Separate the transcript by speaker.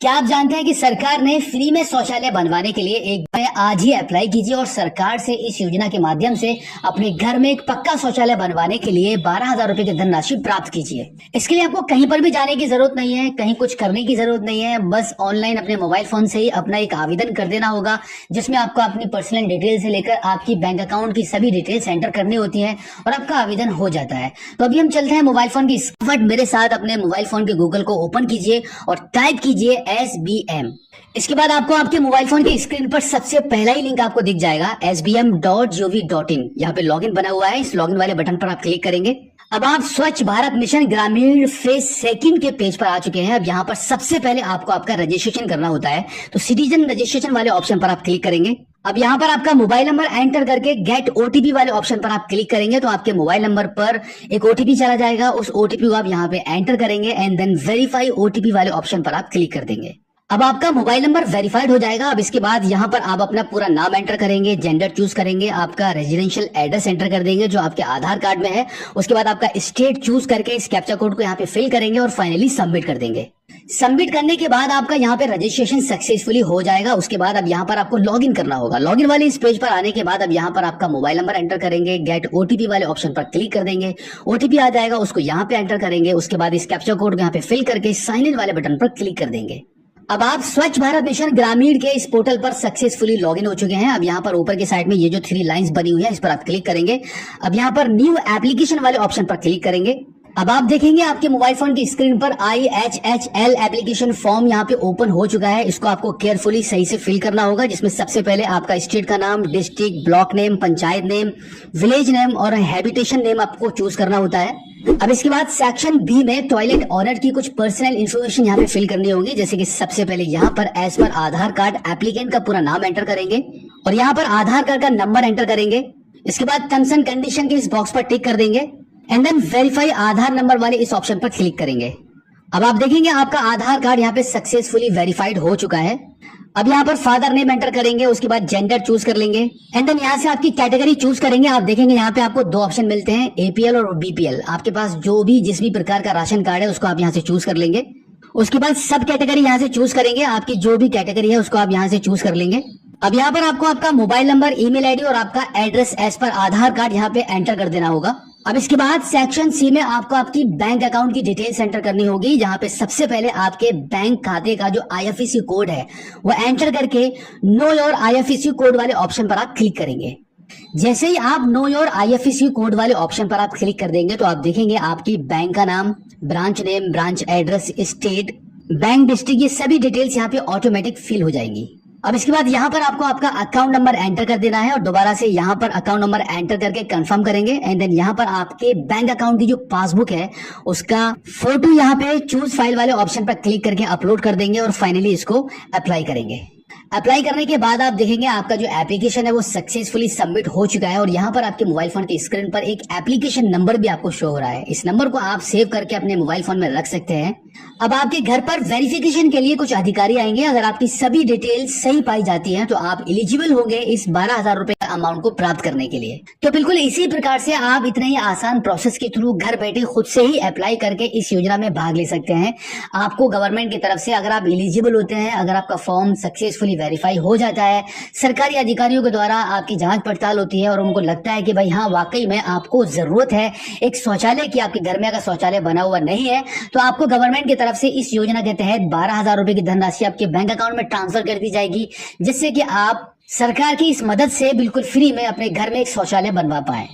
Speaker 1: क्या आप जानते हैं कि सरकार ने फ्री में शौचालय बनवाने के लिए एक बार आज ही अप्लाई कीजिए और सरकार से इस योजना के माध्यम से अपने घर में एक पक्का शौचालय बनवाने के लिए 12,000 रुपए की धनराशि प्राप्त कीजिए। इसके लिए आपको कहीं पर भी जाने की जरूरत नहीं है, कहीं कुछ करने की जरूरत नहीं है। बस ऑनलाइन अपने मोबाइल फोन से ही अपना एक आवेदन कर देना होगा, जिसमें आपको अपनी पर्सनल डिटेल से लेकर आपकी बैंक अकाउंट की सभी डिटेल्स एंटर करनी होती है और आपका आवेदन हो जाता है। तो अभी हम चलते हैं मोबाइल फोन की स्क्रीन। मेरे साथ अपने मोबाइल फोन के गूगल को ओपन कीजिए और टाइप कीजिए SBM। इसके बाद आपको आपके मोबाइल फोन की स्क्रीन पर सबसे पहला ही लिंक आपको दिख जाएगा sbm.gov.in। यहाँ पे लॉगिन बना हुआ है, इस लॉगिन वाले बटन पर आप क्लिक करेंगे। अब आप स्वच्छ भारत मिशन ग्रामीण फेज सेकंड के पेज पर आ चुके हैं। अब यहाँ पर सबसे पहले आपको आपका रजिस्ट्रेशन करना होता है, तो सिटीजन रजिस्ट्रेशन वाले ऑप्शन पर आप क्लिक करेंगे। अब यहाँ पर आपका मोबाइल नंबर एंटर करके गेट ओटीपी वाले ऑप्शन पर आप क्लिक करेंगे, तो आपके मोबाइल नंबर पर एक ओटीपी चला जाएगा। उस ओटीपी को आप यहाँ पे एंटर करेंगे एंड देन वेरीफाई ओटीपी वाले ऑप्शन पर आप क्लिक कर देंगे। अब आपका मोबाइल नंबर वेरीफाइड हो जाएगा। अब इसके बाद यहाँ पर आप अपना पूरा नाम एंटर करेंगे, जेंडर चूज करेंगे, आपका रेजिडेंशियल एड्रेस एंटर कर देंगे जो आपके आधार कार्ड में है। उसके बाद आपका स्टेट चूज करके इस कैप्चा कोड को यहाँ पे फिल करेंगे और फाइनली सबमिट कर देंगे। सबमिट करने के बाद आपका यहाँ पे रजिस्ट्रेशन सक्सेसफुली हो जाएगा। उसके बाद अब यहाँ पर आपको लॉगिन करना होगा। लॉगिन वाले इस पेज पर आने के बाद अब यहाँ पर आपका मोबाइल नंबर एंटर करेंगे, गेट ओटीपी वाले ऑप्शन पर क्लिक कर देंगे। ओटीपी आ जाएगा, उसको यहाँ पे एंटर करेंगे। उसके बाद इस कैप्चा कोड को यहाँ पे फिल करके साइन इन वाले बटन पर क्लिक कर देंगे। अब आप स्वच्छ भारत मिशन ग्रामीण के इस पोर्टल पर सक्सेसफुली लॉगिन हो चुके हैं। अब यहाँ पर ऊपर के साइड में ये जो 3 लाइंस बनी हुई है, इस पर आप क्लिक करेंगे। अब यहाँ पर न्यू एप्लीकेशन वाले ऑप्शन पर क्लिक करेंगे। अब आप देखेंगे आपके मोबाइल फोन की स्क्रीन पर IHHL एप्लीकेशन फॉर्म यहाँ पे ओपन हो चुका है। इसको आपको केयरफुली सही से फिल करना होगा, जिसमें सबसे पहले आपका स्टेट का नाम, district, block name, panchayat name, village name और हैबिटेशन नेम आपको चूज करना होता है। अब इसके बाद सेक्शन बी में टॉयलेट ऑनर की कुछ पर्सनल इन्फॉर्मेशन यहाँ पे फिल करनी होगी, जैसे कि सबसे पहले यहाँ पर एज पर आधार कार्ड एप्लीकेंट का पूरा नाम एंटर करेंगे और यहाँ पर आधार कार्ड का नंबर एंटर करेंगे। इसके बाद टर्म्स एंड कंडीशन के इस बॉक्स पर टिक कर देंगे and then verify Aadhaar number वाले इस ऑप्शन पर क्लिक करेंगे। अब आप देखेंगे आपका आधार कार्ड यहाँ पे सक्सेसफुली वेरीफाइड हो चुका है। अब यहाँ पर फादर नेम एंटर करेंगे, उसके बाद जेंडर चूज कर लेंगे एंड देन यहाँ से आपकी कैटेगरी चूज करेंगे। आप देखेंगे यहाँ पे आपको 2 ऑप्शन मिलते हैं, APL और BPL। आपके पास जो भी जिस भी प्रकार का राशन कार्ड है उसको आप यहाँ से चूज कर लेंगे। उसके बाद सब कैटेगरी यहाँ से चूज करेंगे, आपकी जो भी कैटेगरी है उसको आप यहाँ से चूज कर लेंगे। अब यहाँ पर आपको आपका मोबाइल नंबर, ईमेल आईडी और आपका एड्रेस एज पर आधार कार्ड यहाँ पे एंटर कर देना होगा। अब इसके बाद सेक्शन सी में आपको आपकी बैंक अकाउंट की डिटेल्स एंटर करनी होगी, जहां पे सबसे पहले आपके बैंक खाते का जो IFSC कोड है वो एंटर करके नो योर IFSC कोड वाले ऑप्शन पर आप क्लिक करेंगे। जैसे ही आप नो योर IFSC कोड वाले ऑप्शन पर आप क्लिक कर देंगे तो आप देखेंगे आपकी बैंक का नाम, branch name, branch address, state, bank district, ये सभी डिटेल्स यहाँ पे ऑटोमेटिक फिल हो जाएंगी। अब इसके बाद यहाँ पर आपको आपका अकाउंट नंबर एंटर कर देना है और दोबारा से यहाँ पर अकाउंट नंबर एंटर करके कंफर्म करेंगे एंड देन यहाँ पर आपके बैंक अकाउंट की जो पासबुक है उसका फोटो यहाँ पे चूज फाइल वाले ऑप्शन पर क्लिक करके अपलोड कर देंगे और फाइनली इसको अप्लाई करेंगे। अप्लाई करने के बाद आप देखेंगे आपका जो एप्लीकेशन है वो सक्सेसफुली सबमिट हो चुका है और यहाँ पर आपके मोबाइल फोन की स्क्रीन पर एक एप्लीकेशन नंबर भी आपको शो हो रहा है। इस नंबर को आप सेव करके अपने मोबाइल फोन में रख सकते हैं। अब आपके घर पर वेरिफिकेशन के लिए कुछ अधिकारी आएंगे। अगर आपकी सभी डिटेल्स सही पाई जाती हैं तो आप एलिजिबल होंगे इस 12,000 रुपए अमाउंट को प्राप्त करने के लिए। तो बिल्कुल इसी प्रकार से आप इतने ही आसान प्रोसेस के थ्रू घर बैठे खुद से ही अप्लाई करके इस योजना में भाग ले सकते हैं। आपको गवर्नमेंट की तरफ से अगर आप एलिजिबल होते हैं, अगर आपका फॉर्म सक्सेसफुली वेरीफाई हो जाता है, सरकारी अधिकारियों के द्वारा आपकी जांच पड़ताल होती है और उनको लगता है कि भाई हाँ वाकई में आपको जरूरत है एक शौचालय की, आपके घर में अगर शौचालय बना हुआ नहीं है तो आपको गवर्नमेंट की तरफ से इस योजना के तहत 12,000 रुपए की धनराशि आपके बैंक अकाउंट में ट्रांसफर कर दी जाएगी, जिससे कि आप सरकार की इस मदद से बिल्कुल फ्री में अपने घर में एक शौचालय बनवा पाए।